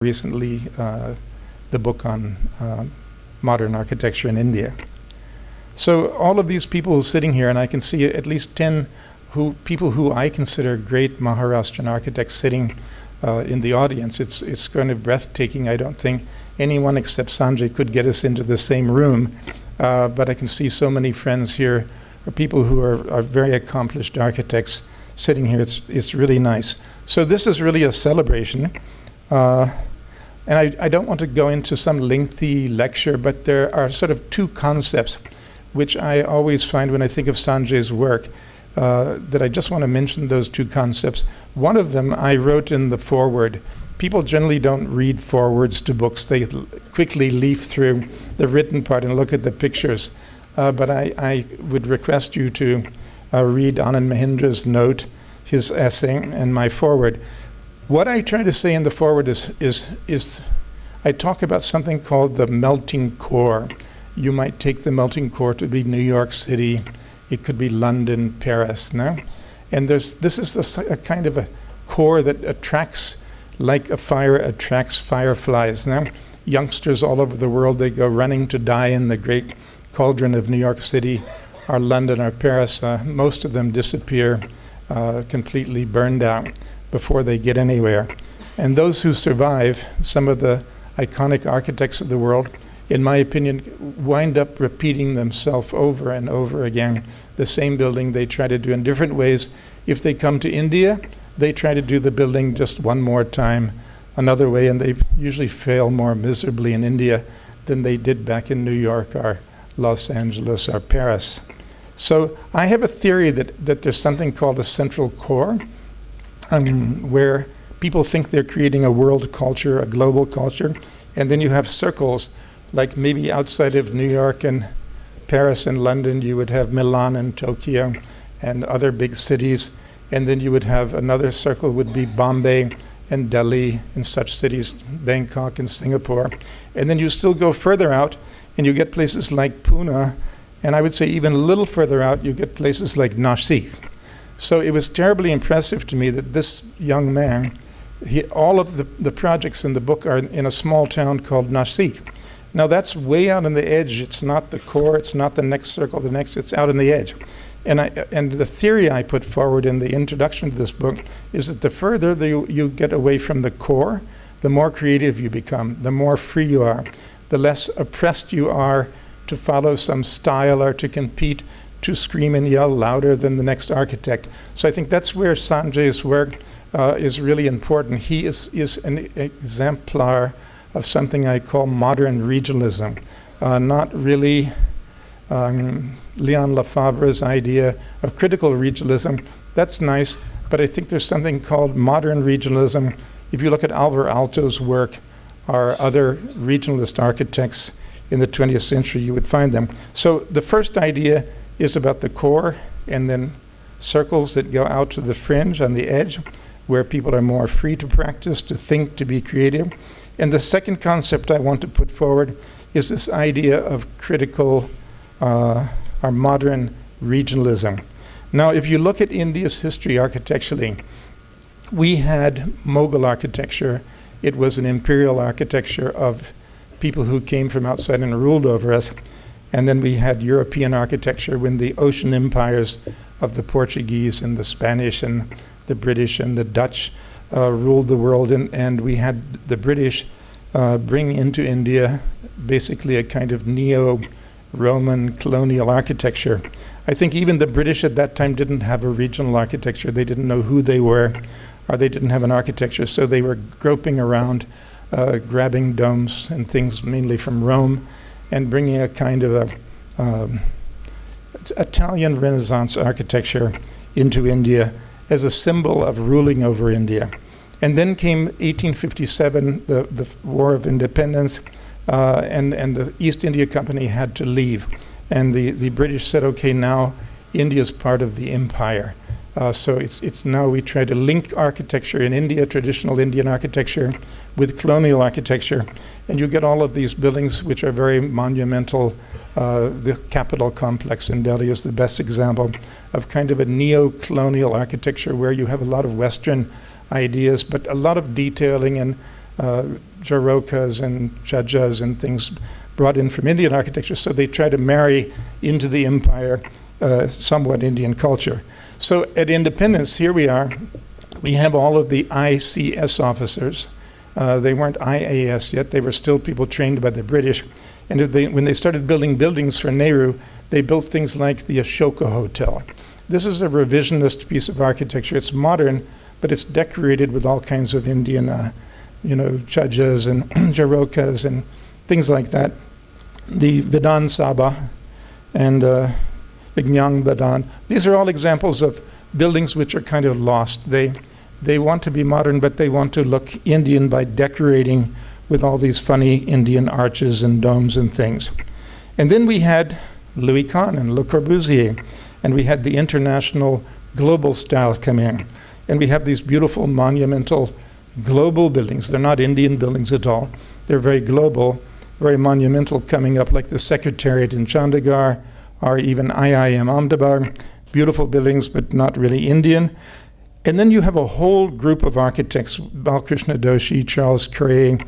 recently the book on modern architecture in India. So all of these people sitting here, and I can see at least 10 people who I consider great Maharashtrian architects sitting in the audience. It's kind of breathtaking. I don't think anyone except Sanjay could get us into the same room, but I can see so many friends here, or people who are very accomplished architects sitting here. It's really nice. So this is really a celebration. And I don't want to go into some lengthy lecture, but there are sort of two concepts which I always find when I think of Sanjay's work, that I just want to mention those two concepts. One of them I wrote in the foreword. People generally don't read forewords to books. They quickly leaf through the written part and look at the pictures. But I would request you to read Anand Mahindra's note, his essay, and my foreword. What I try to say in the foreword is I talk about something called the melting core. You might take the melting core to be New York City. It could be London, Paris, no? And this is a kind of a core that attracts, like a fire attracts fireflies, no? Youngsters all over the world, they go running to die in the great cauldron of New York City, or London, or Paris. Most of them disappear, completely burned out before they get anywhere. And those who survive, some of the iconic architects of the world, in my opinion, wind up repeating themselves over and over again. The same building they try to do in different ways. If they come to India, they try to do the building just one more time, another way, and they usually fail more miserably in India than they did back in New York or Los Angeles or Paris. So I have a theory that there's something called a central core, where people think they're creating a world culture, a global culture, and then you have circles, like maybe outside of New York and Paris and London, you would have Milan and Tokyo and other big cities, and then you would have another circle would be Bombay and Delhi and such cities, Bangkok and Singapore. And then you still go further out, and you get places like Pune, and I would say even a little further out, you get places like Nashik. So it was terribly impressive to me that this young man, all of the projects in the book are in a small town called Nashik. Now that's way out on the edge. It's not the core, it's not the next circle, it's out on the edge. And the theory I put forward in the introduction to this book is that the further you get away from the core, the more creative you become, the more free you are, the less oppressed you are to follow some style or to compete, to scream and yell louder than the next architect. So I think that's where Sanjay's work is really important. He is an exemplar of something I call modern regionalism, not really Leon Lefebvre's idea of critical regionalism. That's nice, but I think there's something called modern regionalism. If you look at Alvar Aalto's work or other regionalist architects in the 20th century, you would find them. So the first idea is about the core, and then circles that go out to the fringe on the edge, where people are more free to practice, to think, to be creative. And the second concept I want to put forward is this idea of critical or modern regionalism. Now, if you look at India's history architecturally, we had Mughal architecture. It was an imperial architecture of people who came from outside and ruled over us. And then we had European architecture when the ocean empires of the Portuguese and the Spanish and the British and the Dutch ruled the world, and we had the British bring into India basically a kind of neo-Roman colonial architecture. I think even the British at that time didn't have a regional architecture. They didn't know who they were, or they didn't have an architecture, so they were groping around, grabbing domes and things mainly from Rome, and bringing a kind of Italian Renaissance architecture into India as a symbol of ruling over India. And then came 1857, the War of Independence, and the East India Company had to leave. And the British said, okay, now India's part of the empire. So it's now we try to link architecture in India, traditional Indian architecture, with colonial architecture, and you get all of these buildings which are very monumental. The Capitol complex in Delhi is the best example of kind of a neo-colonial architecture where you have a lot of Western ideas, but a lot of detailing and Jarokas and Chajas and things brought in from Indian architecture, so they try to marry into the empire somewhat Indian culture. So at Independence, here we are. We have all of the ICS officers. They weren't IAS yet. They were still people trained by the British. And when they started building buildings for Nehru, they built things like the Ashoka Hotel. This is a revisionist piece of architecture. It's modern, but it's decorated with all kinds of Indian, chajas and jarokas and things like that. The Vidhan Sabha and Vignang Badan. These are all examples of buildings which are kind of lost. They want to be modern, but they want to look Indian by decorating with all these funny Indian arches and domes and things. And then we had Louis Kahn and Le Corbusier, and we had the international global style come in. And we have these beautiful monumental global buildings. They're not Indian buildings at all. They're very global, very monumental coming up, like the Secretariat in Chandigarh, or even IIM Ahmedabad. Beautiful buildings, but not really Indian. And then you have a whole group of architects, Balkrishna Doshi, Charles Cray,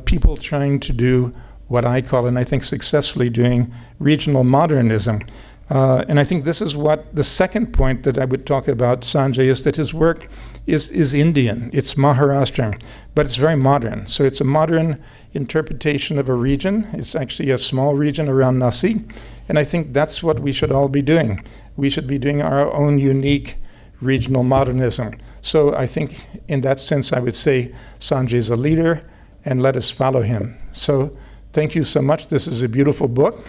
people trying to do what I call, and I think successfully doing, regional modernism. And I think this is what the second point that I would talk about, Sanjay, is that his work is Indian. It's Maharashtrian, but it's very modern. So it's a modern interpretation of a region. It's actually a small region around Nashik. And I think that's what we should all be doing. We should be doing our own unique regional modernism. So I think in that sense, I would say Sanjay is a leader, and let us follow him. So thank you so much. This is a beautiful book.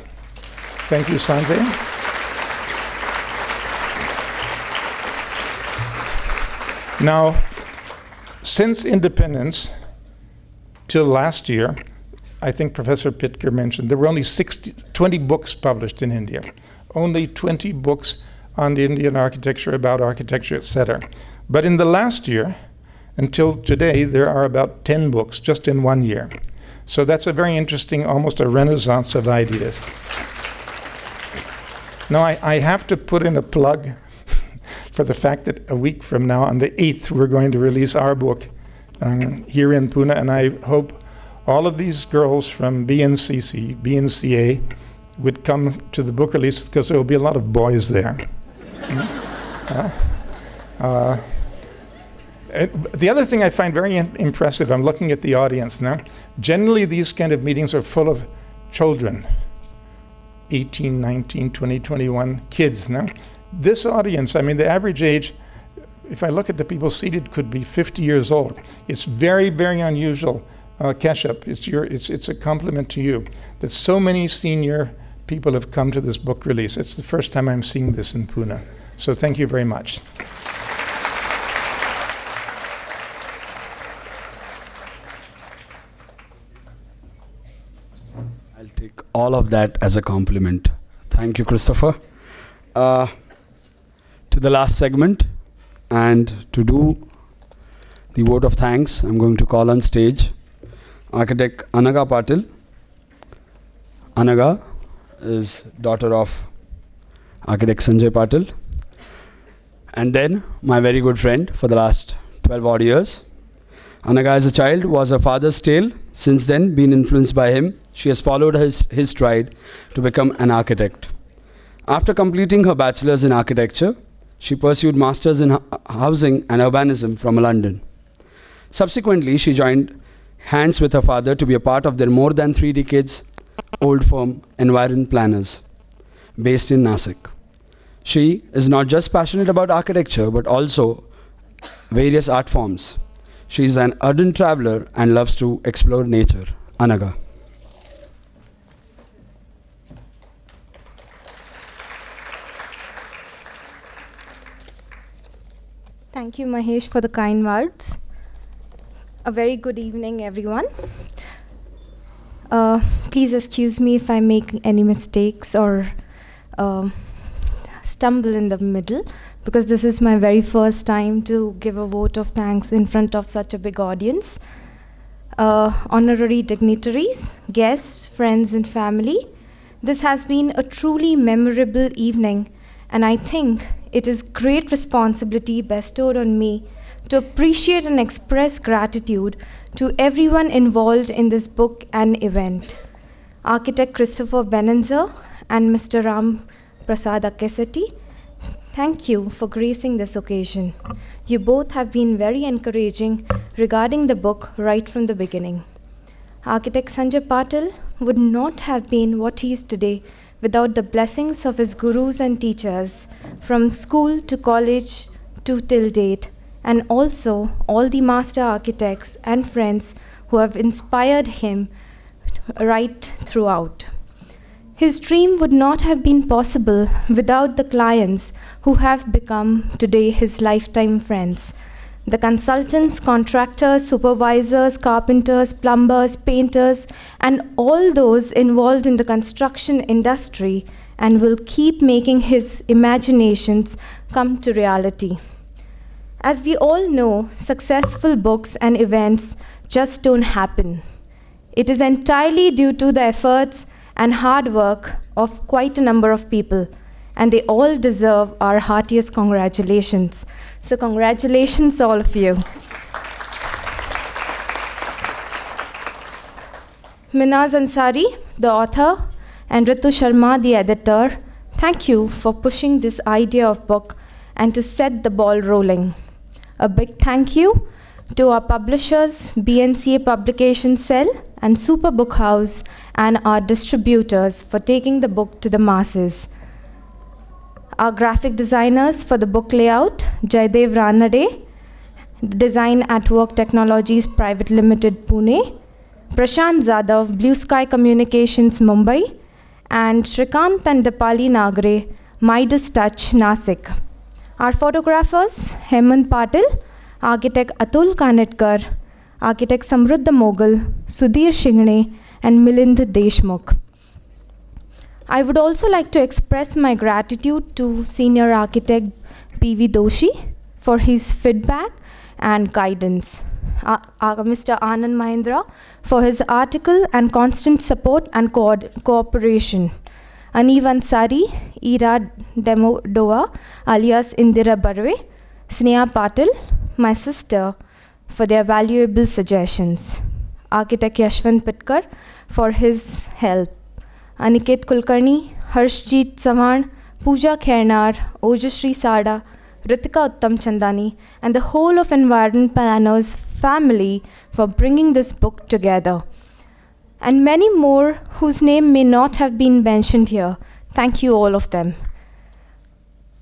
Thank you, Sanjay. Now, since independence till last year, I think Professor Pitker mentioned, there were only 20 books published in India. Only 20 books on Indian architecture, about architecture, etc. But in the last year, until today, there are about 10 books just in 1 year. So that's a very interesting, almost a renaissance of ideas. Now, I have to put in a plug for the fact that a week from now, on the 8th, we're going to release our book here in Pune, and I hope all of these girls from BNCA would come to the book release, because there will be a lot of boys there. The other thing I find very impressive, I'm looking at the audience now, generally these kind of meetings are full of children, 18, 19, 20, 21 kids now. This audience, I mean, the average age, if I look at the people seated, could be 50 years old. It's very, very unusual. Keshup, it's a compliment to you that so many senior people have come to this book release. It's the first time I'm seeing this in Pune. So thank you very much. I'll take all of that as a compliment. Thank you, Christopher. To the last segment, and to do the vote of thanks, I'm going to call on stage Architect Anaga Patil. Anaga is daughter of Architect Sanjay Patil, and then my very good friend for the last 12 odd years. Anaga as a child was her father's tale. Since then, been influenced by him, she has followed his stride to become an architect. After completing her bachelor's in architecture, she pursued masters in housing and urbanism from London. Subsequently, she joined hands with her father to be a part of their more than 3 decades old firm, Environ Planners, based in Nashik. She is not just passionate about architecture, but also various art forms. She is an ardent traveler and loves to explore nature. Anaga. Thank you, Mahesh, for the kind words. A very good evening, everyone. Please excuse me if I make any mistakes or stumble in the middle, because this is my very first time to give a vote of thanks in front of such a big audience. Honorary dignitaries, guests, friends, and family, this has been a truly memorable evening, and I think it is great responsibility bestowed on me to appreciate and express gratitude to everyone involved in this book and event. Architect Christopher Benenzer and Mr. Ram Prasad Akesati, thank you for gracing this occasion. You both have been very encouraging regarding the book right from the beginning. Architect Sanjay Patil would not have been what he is today without the blessings of his gurus and teachers from school to college to till date, and also all the master architects and friends who have inspired him right throughout. His dream would not have been possible without the clients who have become today his lifetime friends. The consultants, contractors, supervisors, carpenters, plumbers, painters, and all those involved in the construction industry and will keep making his imaginations come to reality. As we all know, successful books and events just don't happen. It is entirely due to the efforts and hard work of quite a number of people, and they all deserve our heartiest congratulations. So congratulations, all of you. Minaz Ansari, the author, and Ar.Ritu Sharma, the editor, thank you for pushing this idea of book and to set the ball rolling. A big thank you to our publishers, BNCA Publication Cell and Super Book House, and our distributors for taking the book to the masses. Our graphic designers for the book layout, Jaydev Ranade, Design at Work Technologies Private Limited, Pune, Prashant Zadav, Blue Sky Communications, Mumbai, and Shrikant and Dipali Nagre, Midas Touch, Nashik. Our photographers, Hemant Patil, Architect Atul Kanetkar, Architect Samruddha Mogal, Sudhir Shingne, and Milind Deshmukh. I would also like to express my gratitude to Senior Architect B.V. Doshi for his feedback and guidance. Mr. Anand Mahindra for his article and constant support and cooperation. Aniv Ansari, Ira Demodoa, alias Indira Barve, Sneha Patil, my sister, for their valuable suggestions. Architect Yashwant Pitkar for his help. Aniket Kulkarni, Harshjeet Savan, Pooja Khairnar, Ojashri Sada, Ritika Uttam Chandani, and the whole of Environment Planners family for bringing this book together. And many more whose name may not have been mentioned here. Thank you, all of them.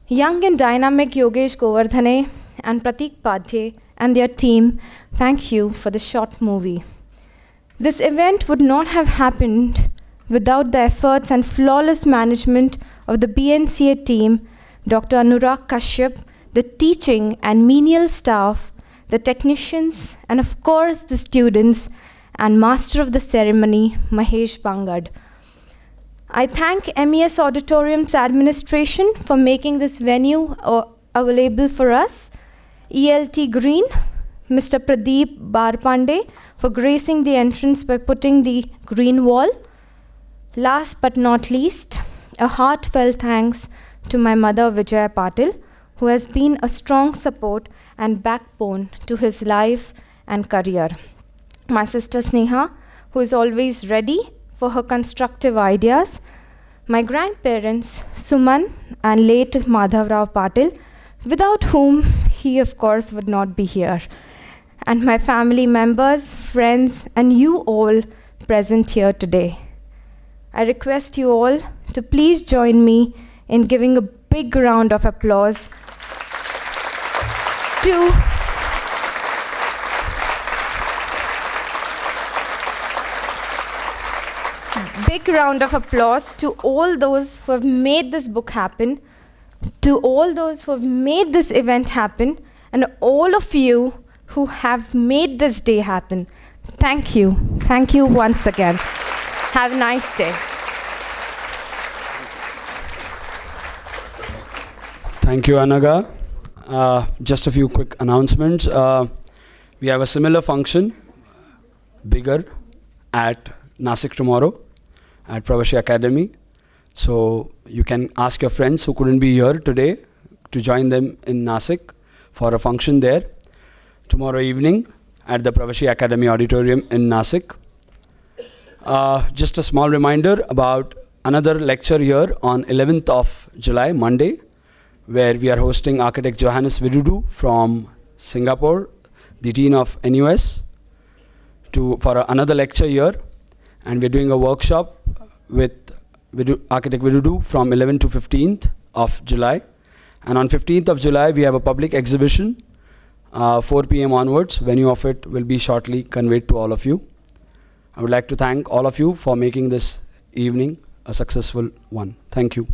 Young and dynamic Yogesh Govardhane and Pratik Padhe and their team, thank you for the short movie. This event would not have happened without the efforts and flawless management of the BNCA team, Dr. Anurag Kashyap, the teaching and menial staff, the technicians, and of course the students, and master of the ceremony, Mahesh Bangad. I thank MES Auditorium's administration for making this venue available for us, ELT Green, Mr. Pradeep Barpande for gracing the entrance by putting the green wall. Last but not least, a heartfelt thanks to my mother Vijaya Patil, who has been a strong support and backbone to his life and career. My sister Sneha, who is always ready for her constructive ideas. My grandparents, Suman and late Madhav Rao Patil, without whom he of course would not be here. And my family members, friends, and you all present here today. I request you all to please join me in giving a big round of applause to all those who have made this book happen, to all those who have made this event happen, and all of you who have made this day happen. Thank you. Thank you once again. Have a nice day. Thank you, Anaga. Just a few quick announcements. We have a similar function, bigger, at Nashik tomorrow at Pravashi Academy. So you can ask your friends who couldn't be here today to join them in Nashik for a function there. tomorrow evening at the Pravashi Academy Auditorium in Nashik. Just a small reminder about another lecture here on 11th of July, Monday, where we are hosting architect Johannes Vidudu from Singapore, the dean of NUS, for another lecture here. And we're doing a workshop with architect Vidudu from 11th to 15th of July. And on 15th of July, we have a public exhibition, 4 p.m. onwards. Venue of it will be shortly conveyed to all of you. I would like to thank all of you for making this evening a successful one. Thank you.